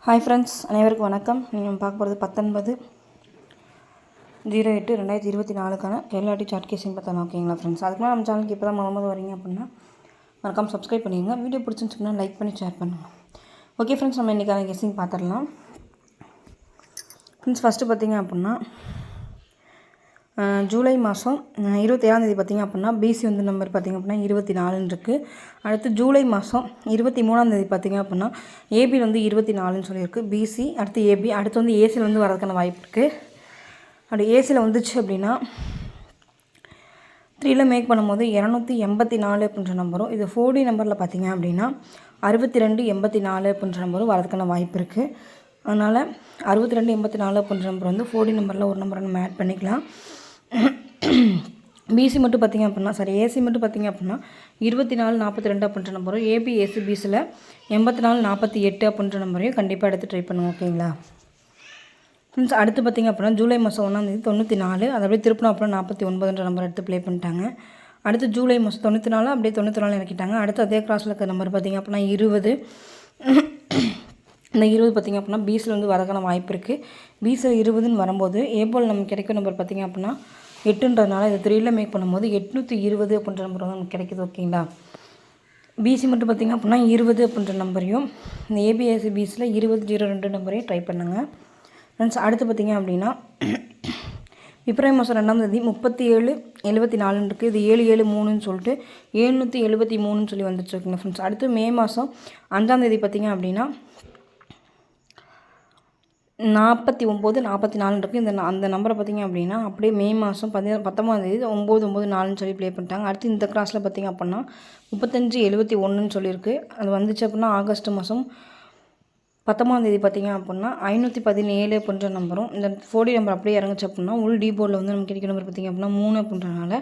Hi friends, அனைவருக்கும் வணக்கம். நீங்கள் பார்க்க போகிறது 19/08/2024 கேரளாட்டி சார்ட் கேசிங் பார்த்தோம். ஓகேங்களா ஃப்ரெண்ட்ஸ், அதுக்கு நம்ம சேனலுக்கு இப்போ தான் முதல்ல வரீங்க அப்படின்னா மறக்காமல் சப்ஸ்கிரைப் பண்ணிடுங்க. வீடியோ பிடிச்சிருந்துச்சுன்னா லைக் பண்ணி ஷேர் பண்ணுங்கள். ஓகே ஃப்ரெண்ட்ஸ், நம்ம இன்றைக்கான கெஸ்ஸிங் பார்த்துடலாம். ஃப்ரெண்ட்ஸ், ஃபஸ்ட்டு பார்த்திங்க அப்படின்னா ஜூலை மாதம் 27ஆம் பார்த்திங்க அப்படின்னா பிசி நம்பர் பார்த்திங்க அப்படின்னா 24 இருக்குது. அடுத்து ஜூலை மாதம் 23ஆம் பார்த்திங்க அப்படின்னா ஏபி 24 சொல்லியிருக்கு. பிசி அடுத்து ஏபி அடுத்து ஏசியில் வரதுக்கான வாய்ப்பு இருக்குது. அப்படி ஏசியில் வந்துச்சு அப்படின்னா 3ல் மேக் பண்ணும்போது 284 அப்படின்ற நம்பரும், இது 4D நம்பரில் பார்த்திங்க அப்படின்னா 6284 அப்படின்ற நம்பரும் வரதுக்கான வாய்ப்பு இருக்குது. அதனால் 6284 அப்படின்ற நம்பர் 4D நம்பரில் ஒரு நம்பரை நம்ம ஆட் பண்ணிக்கலாம். பிசி மட்டும் பார்த்திங்க அப்படின்னா ஏசி மட்டும் பார்த்திங்க அப்படின்னா 2442 அப்படின்ற நம்பரும், ஏபி ஏசி பிசியில் 8448 அப்படின்ற நம்பரையும் கண்டிப்பாக எடுத்து ட்ரை பண்ணுவோம். ஓகேங்களா ஃப்ரெண்ட்ஸ், அடுத்து பார்த்திங்க அப்படின்னா ஜூலை மாதம் 1ஆம் 94, அதை அப்படியே திருப்பினா அப்புறம் 49 நம்பர் எடுத்து ப்ளே பண்ணிட்டாங்க. அடுத்து ஜூலை மாதம் 94 அப்படியே 94 இறக்கிட்டாங்க. அடுத்து அதே கிராஸில் இருக்கிற நம்பர் பார்த்திங்க அப்படின்னா 20. இந்த 20 பார்த்திங்க அப்படின்னா பிசியில் வரக்கான வாய்ப்பு இருக்குது. பிசியில் 20ன்னு வரும்போது ஏபோல் நமக்கு கிடைக்கும் நம்பர் பார்த்திங்க அப்படின்னா 8ன்றதுனால இதை 3ல் மேக் பண்ணும்போது 820 அப்படின்ற நம்பர் நமக்கு கிடைக்குது. ஓகேங்களா, பிசி மட்டும் பார்த்திங்க அப்படின்னா 20 அப்படின்ற நம்பரையும், இந்த ஏபிஎஸ்சி பிசியில் 2002 நம்பரையும் ட்ரை பண்ணுங்கள். ஃப்ரெண்ட்ஸ், அடுத்து பார்த்திங்க அப்படின்னா பிப்ரவரி மாதம் 2ஆம் 3774 இருக்குது. இது 773ன்னு சொல்லிட்டு 773ன்னு சொல்லி வந்துச்சு. ஓகேங்க ஃப்ரெண்ட்ஸ், அடுத்து மே மாதம் 5ஆம் பார்த்திங்க அப்படின்னா 4944 இருக்குது. அந்த நம்பரை பார்த்திங்க அப்படின்னா அப்படியே மே மாதம் 19ஆம் 994ன்னு சொல்லி ப்ளே பண்ணிட்டாங்க. அடுத்து இந்த கிராஸில் பார்த்திங்க அப்படின்னா 3571ன்னு சொல்லியிருக்கு. அது வந்துச்சு அப்படின்னா ஆகஸ்ட் மாதம் 19ஆம் பார்த்திங்க அப்படின்னா 517 அப்படின்ற நம்பரும், இந்த 4D நம்பர் அப்படியே இறங்குச்சு அப்படின்னா உள் டி போர்டில் நமக்கு கிடைக்கிற நம்பர் பார்த்திங்க அப்படின்னா 3 அப்படின்றனால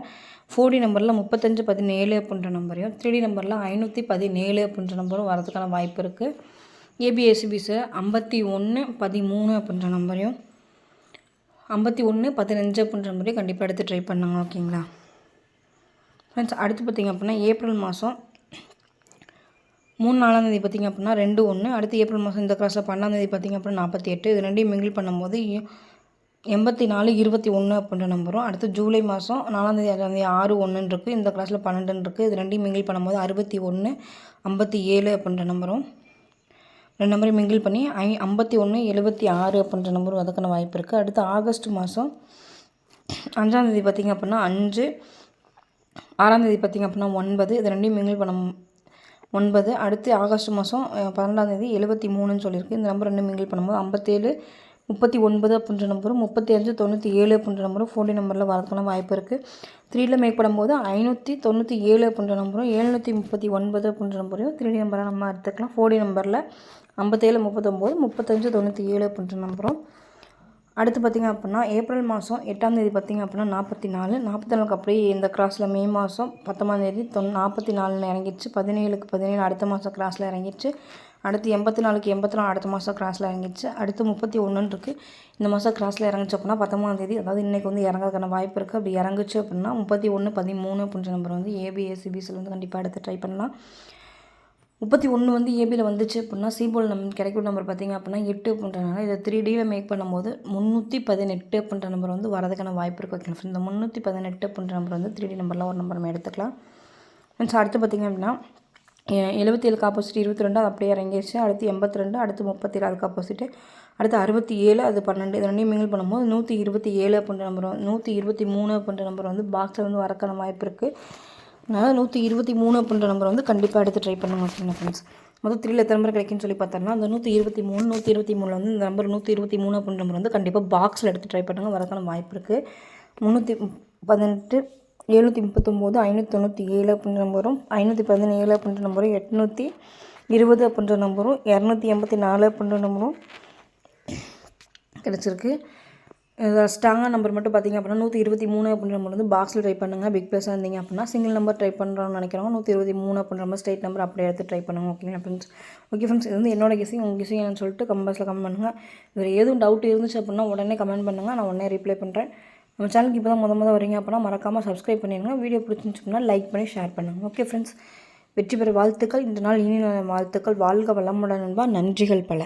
4D நம்பரில் 3517 அப்படின்ற நம்பரையும், 3D நம்பரில் 517 அப்படின்ற நம்பரும் வரதுக்கான வாய்ப்பு இருக்குது. ஏபிஎஸ்சிபிஸில் 5113 அப்படின்ற நம்பரையும் 5115 அப்படின்ற நம்பரையும் கண்டிப்பாக எடுத்து ட்ரை பண்ணுங்க. ஓகேங்களா ஃப்ரெண்ட்ஸ், அடுத்து பார்த்திங்க அப்படின்னா ஏப்ரல் மாதம் 3-4ஆம் பார்த்திங்க அப்படின்னா 21. அடுத்து ஏப்ரல் மாதம் இந்த கிளாஸில் 12ஆம் பார்த்திங்க அப்படின்னா 48. இது ரெண்டையும் மிங்கிள் பண்ணும்போது 8421 அப்படின்ற நம்பரும், அடுத்து ஜூலை மாதம் 4ஆம் 61 இருக்குது. இந்த கிளாஸில் 12 இருக்குது. இது ரெண்டையும் மிங்கிள் பண்ணும்போது 6157 அப்படின்ற நம்பரும், ரெண்டு நம்பரையும் மிங்கிள் பண்ணி 5176 அப்படின்ற நம்பரும் அதுக்கான வாய்ப்பு இருக்குது. அடுத்து ஆகஸ்ட் மாதம் 5ஆம் பார்த்திங்க அப்படின்னா 5, 6ஆம் பார்த்திங்க அப்படின்னா 9. இது ரெண்டையும் மிங்கிள் பண்ண 9. அடுத்து ஆகஸ்ட் மாதம் 12ஆம் 73ன்னு சொல்லியிருக்கு. இந்த நம்பர் ரெண்டும் மிங்கிள் பண்ணும்போது 5739 அப்படின்ற நம்பரும், 3597 அப்படின்ற நம்பரும் 4D நம்பரில் வரதுக்கான வாய்ப்பு இருக்குது. 3ல் மேக் பண்ணும்போது 597 அப்படின்ற நம்பரும் 739 அப்படின்ற நம்பரையும் 3D நம்பராக நம்ம எடுத்துக்கலாம். 4D நம்பரில் 5739 3597 அப்படின்ற நம்பரும். அடுத்து பார்த்திங்க அப்படின்னா ஏப்ரல் மாதம் 8ஆம் பார்த்திங்க அப்படின்னா 44 அப்படியே இந்த கிராஸில் மே மாதம் 10ஆம் 44 இறங்கிடுச்சு. 17க்கு 17 அடுத்த மாதம் கிராஸில் இறங்கிடுச்சு. அடுத்து 84க்கு 84 அடுத்த மாதம் கிராஸில் இறங்கிடுச்சு. அடுத்து 31 இருக்குது. இந்த மாதம் கிராஸில் இறங்குச்சு அப்படின்னா 19ஆம் அதாவது இன்றைக்கி இறங்கிறதுக்கான வாய்ப்பு இருக்குது. அப்படி இறங்குச்சு அப்படின்னா 3113 அப்படின்ற நம்பர் ஏபிஎஸ்சிபிஸில் கண்டிப்பாக எடுத்து ட்ரை பண்ணலாம். 31 ஏபியில் வந்துச்சு அப்படின்னா சிபோல் நமக்கு கிடைக்கும் நம்பர் பார்த்திங்க அப்படின்னா 8 அப்படின்றனால இதை 3Dயில் மேக் பண்ணும்போது 318 அப்படின்ற நம்பர் வரதுக்கான வாய்ப்பு இருக்குது. இந்த 318 அப்படின்ற நம்பர் 3D நம்பரில் ஒரு நம்பர் நம்ம எடுத்துக்கலாம். ஃப்ரெண்ட்ஸ், அடுத்து பார்த்திங்க அப்படின்னா 77க்கு ஆப்போசிட் 22 அது அப்படியே இறங்கிடுச்சு. அடுத்து 82, அடுத்து 37 அதுக்கு ஆப்போசிட்டு, அடுத்து 67 அது 12. இது ரெண்டையும் மிங்கிள் பண்ணும்போது 127 அப்படின்ற நம்பர் 123 அப்படின்ற நம்பர் பாக்ஸில் வரக்கான வாய்ப்பு இருக்குது. அதனால் 123 அப்படின்ற நம்பர் கண்டிப்பாக எடுத்து ட்ரை பண்ணுங்க. ஓகேங்க ஃப்ரெண்ட்ஸ், மொத்தம் 3ல் எத்தனை நம்பர் கிடைக்குன்னு சொல்லி பார்த்தோம்னா அந்த 123 இந்த நம்பர் 123 அப்படின்ற நம்பர் கண்டிப்பாக பாக்ஸில் எடுத்து ட்ரை பண்ணுங்கள். வரக்கான வாய்ப்பு இருக்குது. 318 739 597 அப்படின்ற நம்பரும், 517 அப்படின்ற நம்பரும், 820 அப்படின்ற நம்பரும், 284 அப்படின்ற நம்பரும் கிடச்சிருக்கு. ஸ்ட்ராங்காக நம்பர் மட்டும் பார்த்திங்க அப்படின்னா 123 அப்படின்ற நம்பர் பாக்ஸில் ட்ரை பண்ணுங்கள். பிக் ப்ளஸாக இருந்தீங்க அப்படின்னா சிங்கிள் நம்பர் ட்ரை பண்ணுறோன்னு நினைக்கிறவங்க 123 அப்படின்ற நம்பர் ஸ்ட்ரைட் நம்பர் அப்படியே எடுத்து ட்ரை பண்ணுங்கள். ஓகேங்களா ஃப்ரெண்ட்ஸ், ஓகே ஃப்ரெண்ட்ஸ், இது என்னோட கெஸிங். உங்கள் கெஸிங் என்னன்னு சொல்லிட்டு கமெண்ட் பாக்ஸில் கமெண்ட் பண்ணுங்கள். இதில் எதுவும் டவுட் இருந்துச்சு அப்படின்னா உடனே கமெண்ட் பண்ணுங்கள், நான் உடனே ரிப்ளை பண்ணுறேன். நம்ம சேனலுக்கு இப்போ தான் முதல் வரீங்க அப்படின்னா மறக்காமல் சப்ஸ்கிரைப் பண்ணிடுங்க. வீடியோ பிடிச்சிருந்துச்சு அப்படின்னா லைக் பண்ணி ஷேர் பண்ணுங்கள். ஓகே ஃப்ரெண்ட்ஸ், வெற்றி பெற வாழ்த்துக்கள். இந்த நாள் இனி வாழ்த்துக்கள். வாழ்க வளமுடன் நண்பா. நன்றிகள் பல.